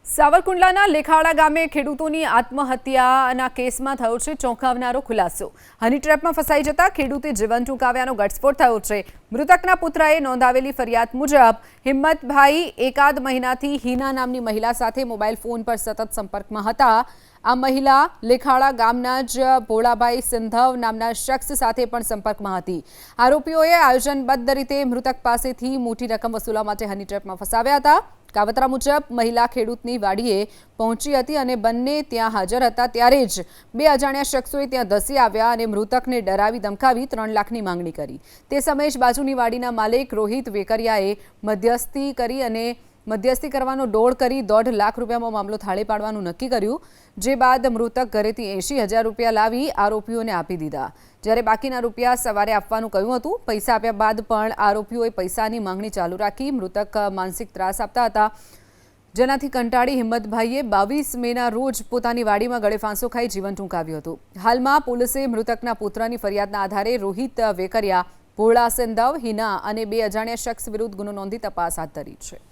સાવરકુંડલાના લેખાડા ગામે ખેડૂતોની આત્મહત્યાના કેસમાં થયો છે ચોંકાવનારો ખુલાસો। હની ટ્રેપમાં ફસાઈ જતા ખેડૂતે જીવન ટૂંકાવ્યાનો ઘટસ્ફોટ થયો છે। મૃતકના પુત્રએ નોંધાવેલી ફરિયાદ મુજબ હિંમતભાઈ એકાદ મહિનાથી હિના નામની મહિલા સાથે મોબાઈલ ફોન પર સતત સંપર્કમાં હતા। આ મહિલા લેખાડા ગામના જ ભોળાભાઈ સિંધવ નામના શખ્સ સાથે પણ સંપર્કમાં હતી। આરોપીઓએ આયોજનબદ્ધ રીતે મૃતક પાસેથી મોટી રકમ વસૂલવા માટે હની ટ્રેપમાં ફસાવ્યા હતા। કાવતરા મુજબ મહિલા ખેડૂતની વાડીએ પહોંચી હતી અને બંને ત્યાં હાજર હતા ત્યારે જ બે અજાણ્યા શખ્સોએ ત્યાં ધસી આવ્યા અને મૃતકને ડરાવી ધમકાવી 3 લાખની માંગણી કરી। તે સમયે જ બાજુની વાડીના માલિક રોહિત વેકરિયાએ મધ્યસ્થી કરવાનો ડોળ કરી 1.5 લાખ રૂપિયામાં મામલો થાળે પાડવાનું નક્કી કર્યું। જે બાદ મૃતક ઘરેથી 80,000 રૂપિયા લાવી આરોપીઓને આપી દીધા। જ્યારે બાકીના રૂપિયા સવારે આપવાનું કહ્યું હતું। પૈસા આપ્યા બાદ પણ આરોપીઓએ પૈસાની માંગણી ચાલુ રાખી। મૃતક માનસિક ત્રાસ આપતા હતા, જેનાથી કંટાળી હિંમતભાઈએ 22 મેના રોજ પોતાની વાડીમાં ગળે ફાંસો ખાઈ જીવન ટૂંકાવ્યું હતું। હાલમાં પોલીસે મૃતકના પુત્રની ફરિયાદના આધારે રોહિત વેકરિયા, ભોળા સિંધવ, હિના અને બે અજાણ્યા શખ્સ વિરુદ્ધ ગુનો નોંધી તપાસ હાથ ધરી છે।